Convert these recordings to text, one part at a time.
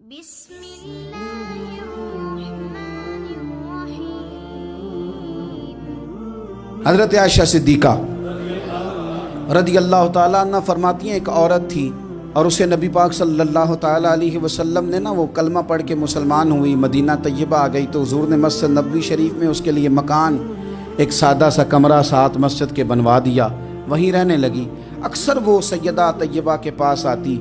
بسم اللہ الرحمن الرحیم۔ حضرت عائشہ صدیقہ رضی اللہ تعالیٰ عنہ فرماتی ہیں، ایک عورت تھی اور اسے نبی پاک صلی اللہ تعالیٰ علیہ وسلم نے وہ کلمہ پڑھ کے مسلمان ہوئی، مدینہ طیبہ آ گئی تو حضور نے مسجد نبوی شریف میں اس کے لیے مکان، ایک سادہ سا کمرہ ساتھ مسجد کے بنوا دیا، وہیں رہنے لگی۔ اکثر وہ سیدہ طیبہ کے پاس آتی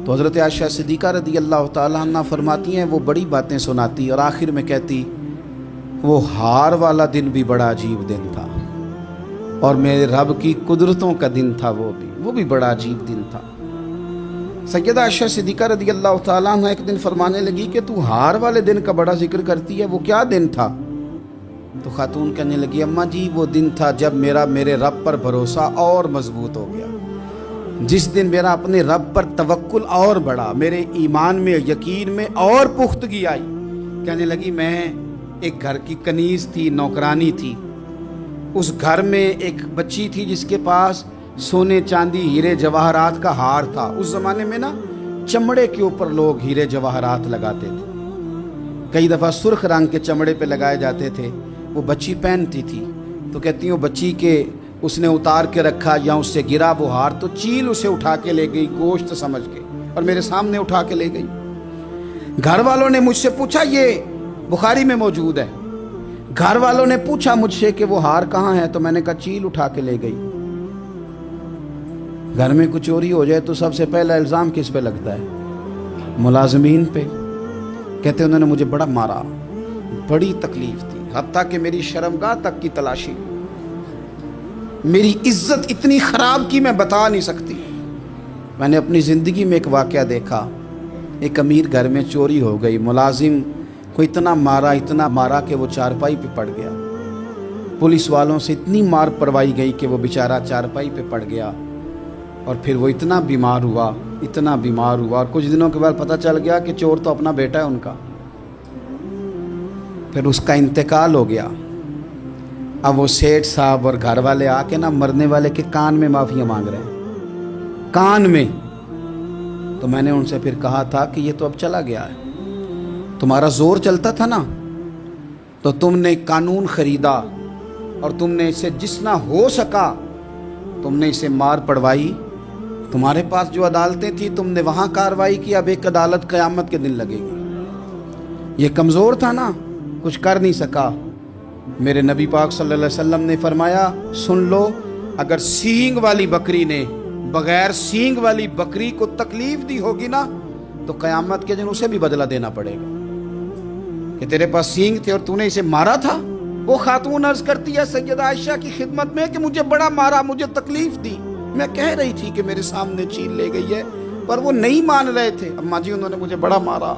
تو حضرت عائشہ صدیقہ رضی اللہ تعالیٰ عنہ فرماتی ہیں وہ بڑی باتیں سناتی اور آخر میں کہتی وہ ہار والا دن بھی بڑا عجیب دن تھا اور میرے رب کی قدرتوں کا دن تھا، وہ بھی بڑا عجیب دن تھا۔ سیدہ عائشہ صدیقہ رضی اللہ تعالیٰ عنہ ایک دن فرمانے لگی کہ تو ہار والے دن کا بڑا ذکر کرتی ہے، وہ کیا دن تھا؟ تو خاتون کہنے لگی اماں جی وہ دن تھا جب میرے رب پر بھروسہ اور مضبوط ہو گیا، جس دن میرا اپنے رب پر توکل اور بڑھا، میرے ایمان میں یقین میں اور پختگی آئی۔ کہنے لگی میں ایک گھر کی کنیز تھی، نوکرانی تھی، اس گھر میں ایک بچی تھی جس کے پاس سونے چاندی ہیرے جواہرات کا ہار تھا۔ اس زمانے میں چمڑے کے اوپر لوگ ہیرے جواہرات لگاتے تھے، کئی دفعہ سرخ رنگ کے چمڑے پہ لگائے جاتے تھے، وہ بچی پہنتی تھی تو کہتی ہوں بچی کے اس نے اتار کے رکھا یا اس سے گرا وہ ہار تو چیل اسے اٹھا کے لے گئی گوشت سمجھ کے اور میرے سامنے اٹھا کے لے گئی۔ گھر والوں نے مجھ سے پوچھا، یہ بخاری میں موجود ہے، گھر والوں نے پوچھا مجھ سے کہ وہ ہار کہاں ہے تو میں نے کہا چیل اٹھا کے لے گئی۔ گھر میں کچھ چوری ہو جائے تو سب سے پہلا الزام کس پہ لگتا ہے؟ ملازمین پہ۔ کہتے انہوں نے مجھے بڑا مارا، بڑی تکلیف تھی، حتیٰ کہ میری شرمگاہ تک کی تلاشی، میری عزت اتنی خراب کی میں بتا نہیں سکتی۔ میں نے اپنی زندگی میں ایک واقعہ دیکھا، ایک امیر گھر میں چوری ہو گئی، ملازم کو اتنا مارا کہ وہ چارپائی پہ پڑ گیا، پولیس والوں سے اتنی مار پروائی گئی کہ وہ بیچارہ چارپائی پہ پڑ گیا اور پھر وہ اتنا بیمار ہوا اور کچھ دنوں کے بعد پتہ چل گیا کہ چور تو اپنا بیٹا ہے ان کا، پھر اس کا انتقال ہو گیا۔ اب وہ سیٹھ صاحب اور گھر والے آ کے مرنے والے کے کان میں معافیاں مانگ رہے ہیں، کان میں۔ تو میں نے ان سے پھر کہا تھا کہ یہ تو اب چلا گیا ہے، تمہارا زور چلتا تھا تو تم نے قانون خریدا اور تم نے اسے جتنا ہو سکا تم نے اسے مار پڑوائی، تمہارے پاس جو عدالتیں تھیں تم نے وہاں کارروائی کی، اب ایک عدالت قیامت کے دن لگے گی۔ یہ کمزور تھا کچھ کر نہیں سکا۔ میرے نبی پاک صلی اللہ علیہ وسلم نے فرمایا سن لو، اگر سینگ والی بکری نے بغیر سینگ والی بکری کو تکلیف دی ہوگی تو قیامت کے دن اسے بھی بدلہ دینا پڑے گا کہ تیرے پاس سینگ تھے اور تو نے اسے مارا تھا۔ وہ خاتون عرض کرتی ہے سیدہ عائشہ کی خدمت میں کہ مجھے بڑا مارا، مجھے تکلیف دی، میں کہہ رہی تھی کہ میرے سامنے چیل لے گئی ہے پر وہ نہیں مان رہے تھے، اماں جی انہوں نے مجھے بڑا مارا۔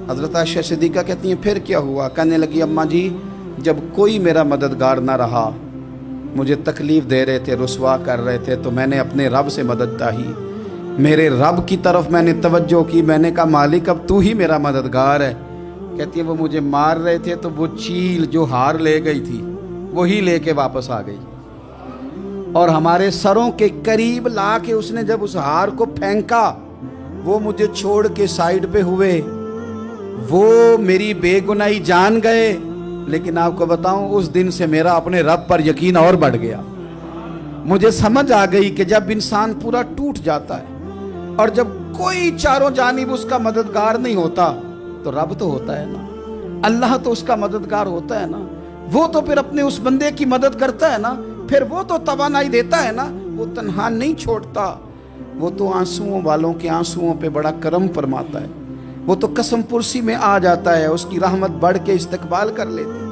حضرت عائشہ صدیقہ کہتی ہیں پھر کیا ہوا؟ کہنے لگی اماں جی جب کوئی میرا مددگار نہ رہا، مجھے تکلیف دے رہے تھے، رسوا کر رہے تھے، تو میں نے اپنے رب سے مدد چاہی، میرے رب کی طرف میں نے توجہ کی، میں نے کہا مالک اب تو ہی میرا مددگار ہے۔ کہتی ہے وہ مجھے مار رہے تھے تو وہ چیل جو ہار لے گئی تھی وہی لے کے واپس آ گئی اور ہمارے سروں کے قریب لا کے اس نے جب اس ہار کو پھینکا وہ مجھے چھوڑ کے سائیڈ پہ ہوئے، وہ میری بے گناہی جان گئے، لیکن آپ کو بتاؤں اس دن سے میرا اپنے رب پر یقین اور بڑھ گیا۔ مجھے سمجھ آ گئی کہ جب انسان پورا ٹوٹ جاتا ہے اور جب کوئی چاروں جانب اس کا مددگار نہیں ہوتا تو رب تو ہوتا ہے اللہ تو اس کا مددگار ہوتا ہے وہ تو پھر اپنے اس بندے کی مدد کرتا ہے پھر وہ تو توانائی دیتا ہے وہ تنہا نہیں چھوڑتا، وہ تو آنسوؤں والوں کے آنسوؤں پہ بڑا کرم فرماتا ہے، وہ تو قسم پرسی میں آ جاتا ہے، اس کی رحمت بڑھ کے استقبال کر لیتی ہے۔